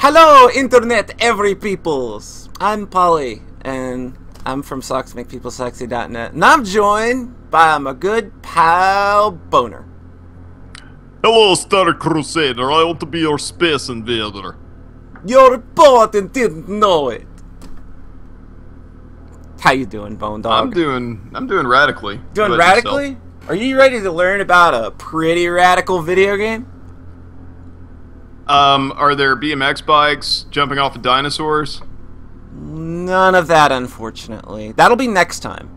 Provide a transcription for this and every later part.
Hello, Internet every peoples. I'm Polly, and I'm from SocksMakePeopleSexy.net, and I'm joined by my good pal Boner. Hello, Star Crusader. I want to be your space invader. You're bought and didn't know it. How you doing, Bone Dog? I'm doing radically. Doing radically? Yourself? Are you ready to learn about a pretty radical video game? Are there BMX bikes jumping off of dinosaurs? None of that, unfortunately. That'll be next time.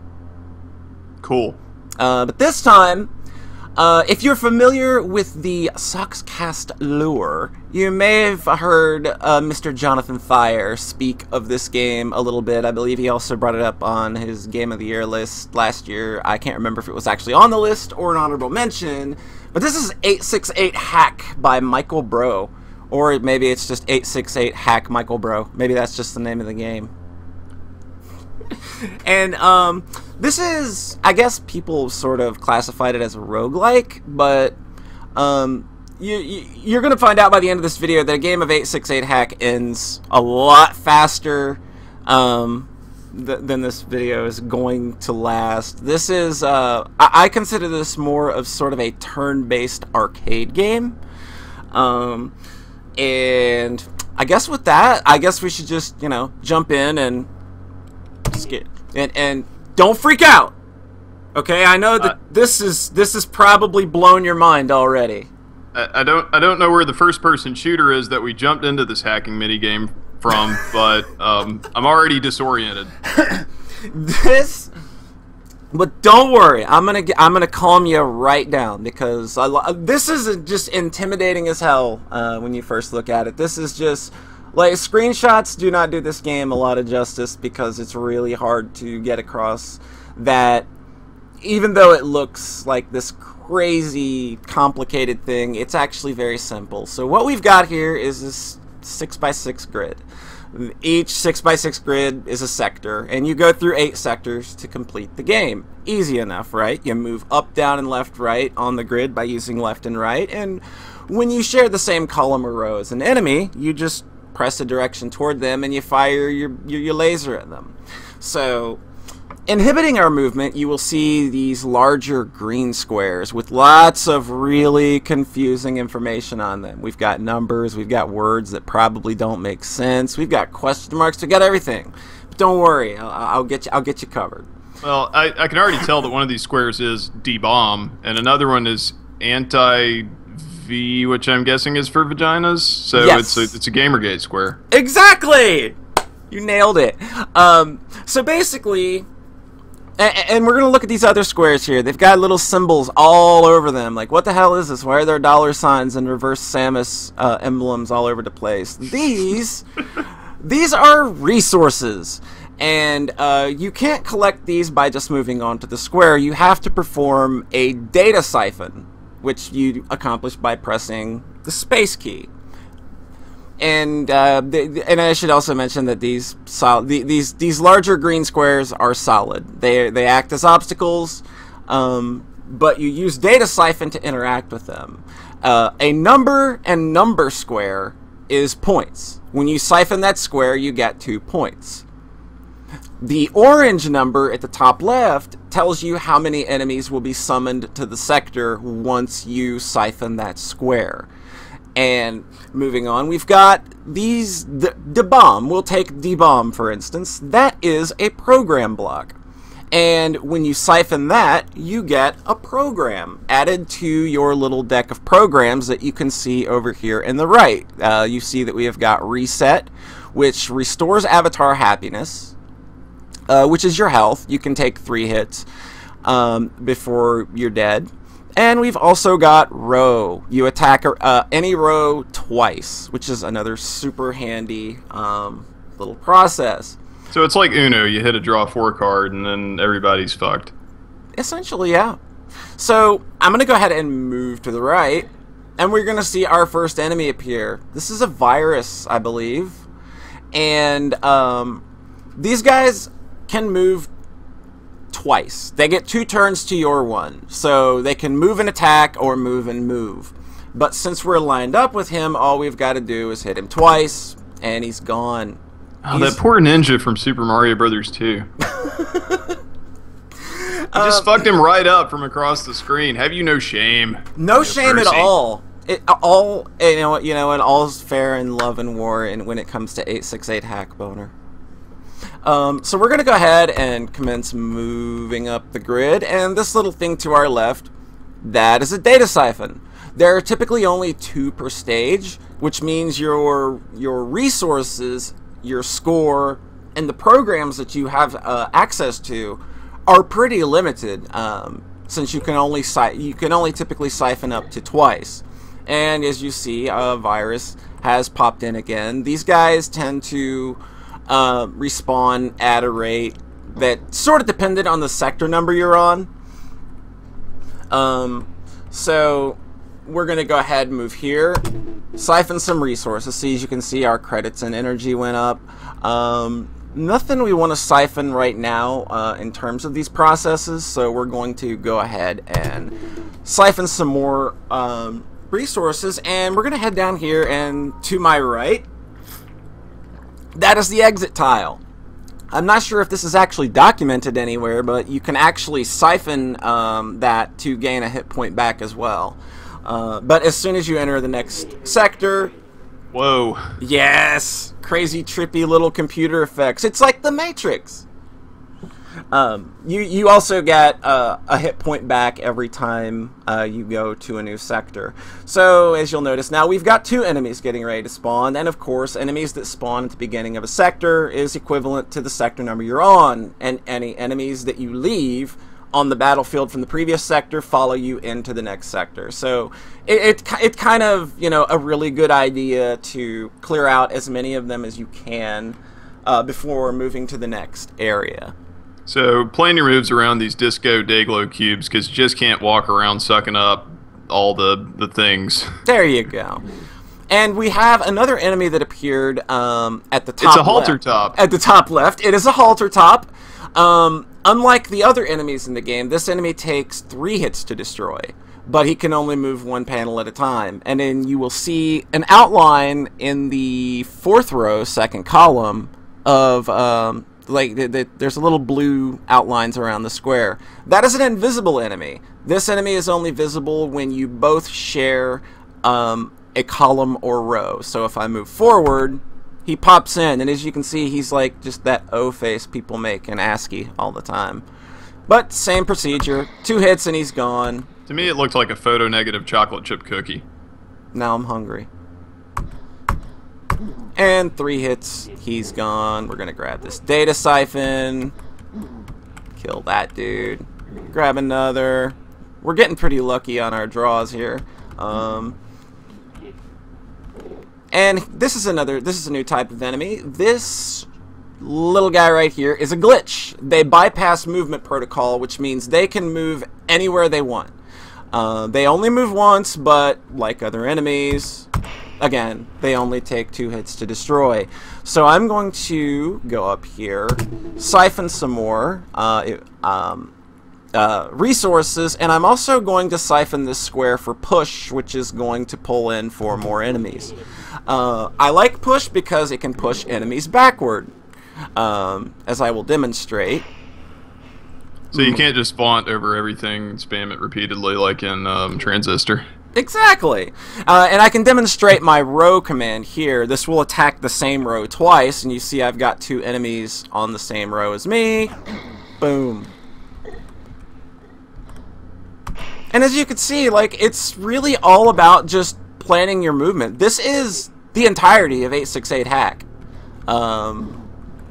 Cool. But this time, if you're familiar with the Sockscast lore, you may have heard Mr. Jonathan Thayer speak of this game a little bit. I believe he also brought it up on his Game of the Year list last year. I can't remember if it was actually on the list or an honorable mention. But this is 868 Hack by Michael Bro. Or maybe it's just 868 Hack Michael Bro. Maybe that's just the name of the game. And this is, I guess people sort of classified it as a roguelike, but you're going to find out by the end of this video that a game of 868 Hack ends a lot faster than this video is going to last. This is, I consider this more of sort of a turn-based arcade game. And I guess with that, I guess we should just, you know, jump in and skip. And don't freak out. Okay, I know that this is probably blown your mind already. I don't know where the first person shooter is that we jumped into this hacking minigame from, but I'm already disoriented. But don't worry, I'm gonna calm you right down, because this is just intimidating as hell when you first look at it. This is just like, screenshots do not do this game a lot of justice, because it's really hard to get across that even though it looks like this crazy complicated thing, it's actually very simple. So what we've got here is this 6x6 grid. Each 6x6 grid is a sector, and you go through 8 sectors to complete the game. Easy enough, right? You move up, down, and left, right on the grid by using left and right, and when you share the same column or row as an enemy, you just press a direction toward them and you fire your laser at them. So, inhibiting our movement, you will see these larger green squares with lots of really confusing information on them. We've got numbers, we've got words that probably don't make sense, we've got question marks, we've got everything. But don't worry, I'll get you covered. Well, I can already tell that one of these squares is D-bomb, and another one is anti-V, which I'm guessing is for vaginas. So yes. It's a Gamergate square. Exactly! You nailed it. So basically, and we're going to look at these other squares here. They've got little symbols all over them. Like, what the hell is this? Why are there dollar signs and reverse Samus emblems all over the place? These are resources. And you can't collect these by just moving onto the square. You have to perform a data siphon, which you accomplish by pressing the space key. And I should also mention that these larger green squares are solid. They act as obstacles, but you use data siphon to interact with them. A number and number square is points. When you siphon that square, you get 2 points. The orange number at the top left tells you how many enemies will be summoned to the sector once you siphon that square. And moving on, we've got these, the bomb. We'll take D-bomb, for instance. That is a program block. And when you siphon that, you get a program added to your little deck of programs that you can see over here in the right. You see that we have got Reset, which restores avatar happiness, which is your health. You can take 3 hits before you're dead. And we've also got Row. You attack any row twice, which is another super handy little process. So it's like Uno. You hit a draw 4 card, and then everybody's fucked. Essentially, yeah. So I'm going to go ahead and move to the right, and we're going to see our first enemy appear. This is a virus, I believe. And these guys can move twice. They get 2 turns to your 1. So they can move and attack or move and move. But since we're lined up with him, all we've got to do is hit him twice, and he's gone. Oh, that poor ninja from Super Mario Brothers 2. You just fucked him right up from across the screen. Have you no shame? No shame at all. It all's fair in love and war, and when it comes to 868 hack boner. So we're gonna go ahead and commence moving up the grid, and this little thing to our left, that is a data siphon. There are typically only 2 per stage, which means your resources, your score, and the programs that you have access to are pretty limited, since you can only typically siphon up to twice. And as you see, a virus has popped in again. These guys tend to respawn at a rate that sort of depended on the sector number you're on. So we're gonna go ahead and move here, siphon some resources. See, as you can see, our credits and energy went up. Nothing we want to siphon right now in terms of these processes, so we're going to go ahead and siphon some more resources, and we're going to head down here, and to my right, that is the exit tile. I'm not sure if this is actually documented anywhere, but you can actually siphon that to gain a hit point back as well. But as soon as you enter the next sector... Whoa. Yes! Crazy, trippy little computer effects. It's like the Matrix. You also get a hit point back every time you go to a new sector. So, as you'll notice now, we've got 2 enemies getting ready to spawn, and of course, enemies that spawn at the beginning of a sector is equivalent to the sector number you're on, and any enemies that you leave on the battlefield from the previous sector follow you into the next sector. So it kind of, you know, a really good idea to clear out as many of them as you can before moving to the next area. So plan your moves around these disco dayglow cubes, because you just can't walk around sucking up all the things. There you go. And we have another enemy that appeared at the top. It's a halter top. At the top left. It is a halter top. Unlike the other enemies in the game, this enemy takes 3 hits to destroy, but he can only move 1 panel at a time. And then you will see an outline in the 4th row, 2nd column, of there's a little blue outlines around the square. That is an invisible enemy. This enemy is only visible when you both share a column or row. So if I move forward, he pops in, and as you can see, he's like just that O face people make in ASCII all the time. But same procedure, 2 hits and he's gone. To me, it looked like a photo-negative chocolate chip cookie. Now I'm hungry. And 3 hits, he's gone. We're gonna grab this data siphon, kill that dude, grab another. We're getting pretty lucky on our draws here. And this is a new type of enemy. This little guy right here is a glitch. They bypass movement protocol, which means they can move anywhere they want. They only move once, but like other enemies, again, they only take 2 hits to destroy. So I'm going to go up here, siphon some more resources, and I'm also going to siphon this square for push, which is going to pull in 4 more enemies. I like push because it can push enemies backward, as I will demonstrate. So you can't just font over everything and spam it repeatedly like in Transistor. Exactly. And I can demonstrate my row command here. This will attack the same row twice, and you see I've got 2 enemies on the same row as me. Boom. And as you can see, like, it's really all about just planning your movement. This is the entirety of 868 hack.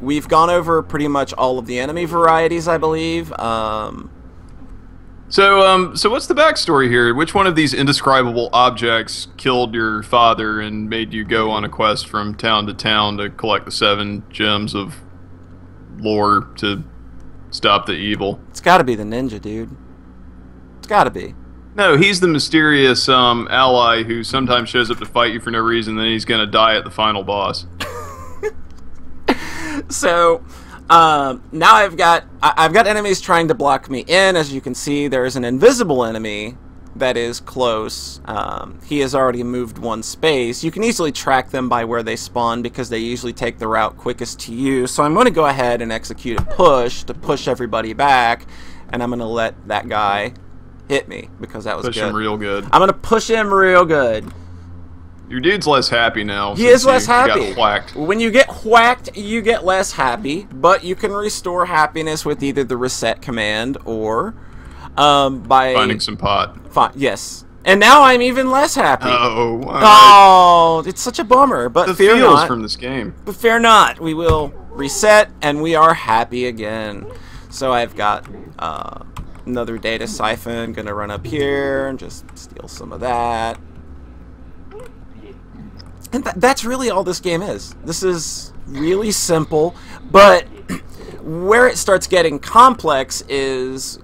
We've gone over pretty much all of the enemy varieties, I believe. So what's the backstory here? Which one of these indescribable objects killed your father and made you go on a quest from town to town to collect the 7 gems of lore to stop the evil? It's gotta be the ninja, dude. It's gotta be. No, he's the mysterious ally who sometimes shows up to fight you for no reason, then he's gonna die at the final boss. So now I've got enemies trying to block me in. As you can see, there is an invisible enemy that is close. He has already moved 1 space. You can easily track them by where they spawn because they usually take the route quickest to you. So I'm going to go ahead and execute a push to push everybody back, and I'm going to let that guy hit me because that was good. Push him real good. I'm going to push him real good. Your dude's less happy now. He is less happy. Got whacked. When you get whacked, you get less happy, but you can restore happiness with either the reset command or by Finding some pot. Yes. And now I'm even less happy. Oh, oh, it's such a bummer. But the fear feels not. from this game. But fear not. We will reset, and we are happy again. So I've got another data siphon. Gonna run up here and just steal some of that. And that's really all this game is. This is really simple, but where it starts getting complex is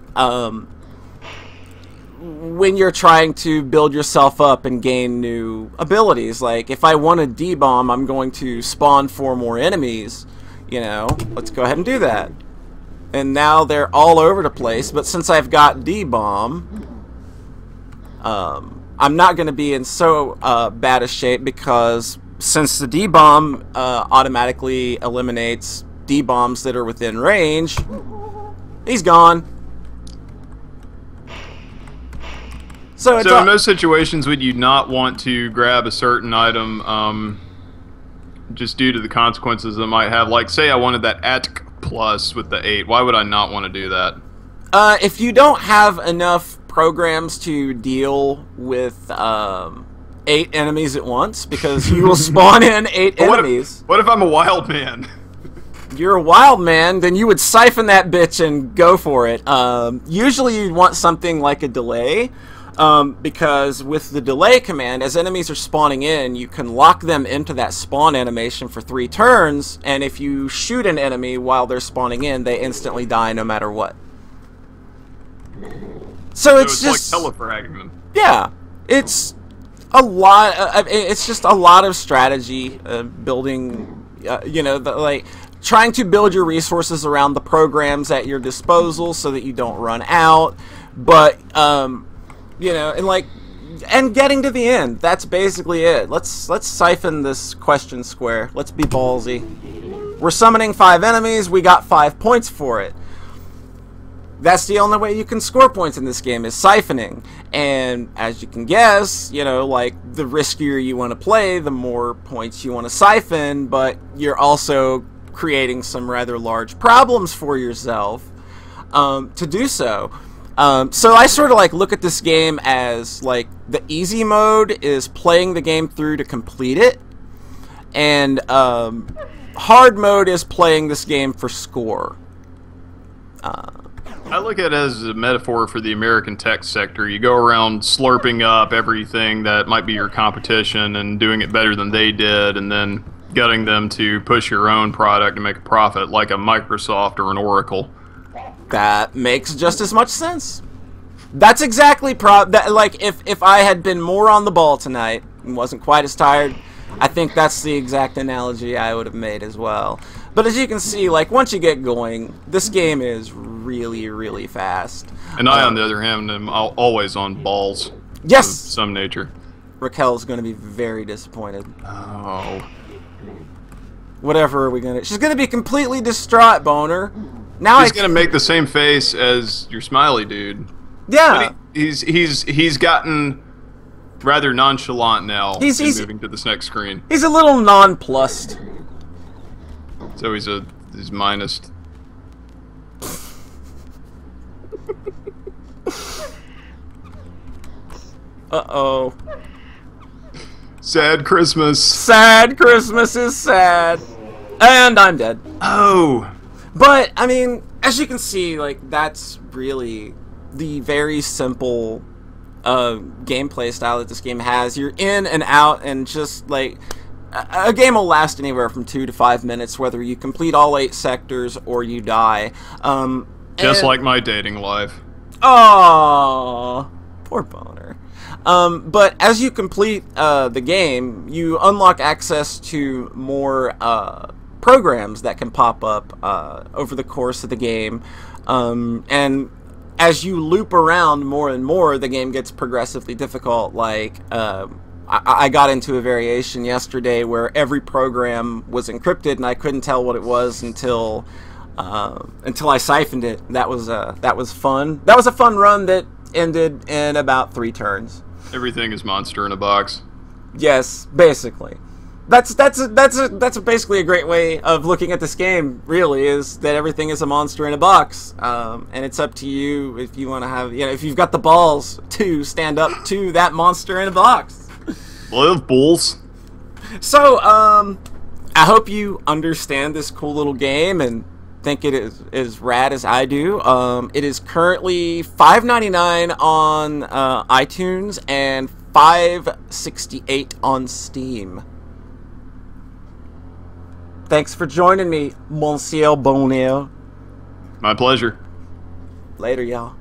when you're trying to build yourself up and gain new abilities. Like, if I want a D-bomb, I'm going to spawn 4 more enemies. You know, let's go ahead and do that. And now they're all over the place, but since I've got D-bomb, I'm not going to be in so bad a shape because since the D-bomb automatically eliminates D-bombs that are within range, he's gone. So in most situations, would you not want to grab a certain item just due to the consequences it might have? Like, say I wanted that Attic Plus with the 8. Why would I not want to do that? If you don't have enough programs to deal with 8 enemies at once, because you will spawn in 8 enemies. What if I'm a wild man? You're a wild man, then you would siphon that bitch and go for it. Usually you'd want something like a delay, because with the delay command, as enemies are spawning in, you can lock them into that spawn animation for 3 turns, and if you shoot an enemy while they're spawning in, they instantly die no matter what. So it's just like telefragging them. Yeah, it's a lot. It's just a lot of strategy building. You know, like trying to build your resources around the programs at your disposal so that you don't run out. But you know, and getting to the end. That's basically it. Let's siphon this question square. Let's be ballsy. We're summoning 5 enemies. We got 5 points for it. That's the only way you can score points in this game, is siphoning. And as you can guess, you know, like, the riskier you want to play, the more points you want to siphon, but you're also creating some rather large problems for yourself to do so. So I sort of like look at this game as like the easy mode is playing the game through to complete it, and hard mode is playing this game for score. I look at it as a metaphor for the American tech sector. You go around slurping up everything that might be your competition and doing it better than they did, and then getting them to push your own product and make a profit, like a Microsoft or an Oracle. That makes just as much sense. That's exactly like if I had been more on the ball tonight and wasn't quite as tired, I think that's the exact analogy I would have made as well. But as you can see, like, once you get going, this game is really, really fast. And I, on the other hand, am always on balls. Yes! Of some nature. Raquel's going to be very disappointed. Oh. Whatever are we going to... She's going to be completely distraught, Boner. Now He's going to make the same face as your smiley dude. Yeah. But he's gotten rather nonchalant now. He's moving to this next screen. He's a little nonplussed. So he's minus. Uh-oh. Sad Christmas. Sad Christmas is sad. And I'm dead. Oh. But, I mean, as you can see, like, that's really the very simple gameplay style that this game has. You're in and out, and just, like, a game will last anywhere from 2 to 5 minutes, whether you complete all 8 sectors or you die. Just like my dating life. Oh, poor Boner. But as you complete the game, you unlock access to more programs that can pop up over the course of the game. And as you loop around more and more, the game gets progressively difficult. Like, I got into a variation yesterday where every program was encrypted, and I couldn't tell what it was until I siphoned it. That was fun. That was a fun run that ended in about 3 turns. Everything is monster in a box. Yes, basically. That's basically a great way of looking at this game. Really, is that everything is a monster in a box, and it's up to you if you want to have, if you've got the balls to stand up to that monster in a box. Live bulls. So, I hope you understand this cool little game and think it is as rad as I do. It is currently $5.99 on iTunes and $5.68 on Steam. Thanks for joining me, Monsieur Bonheur. My pleasure. Later, y'all.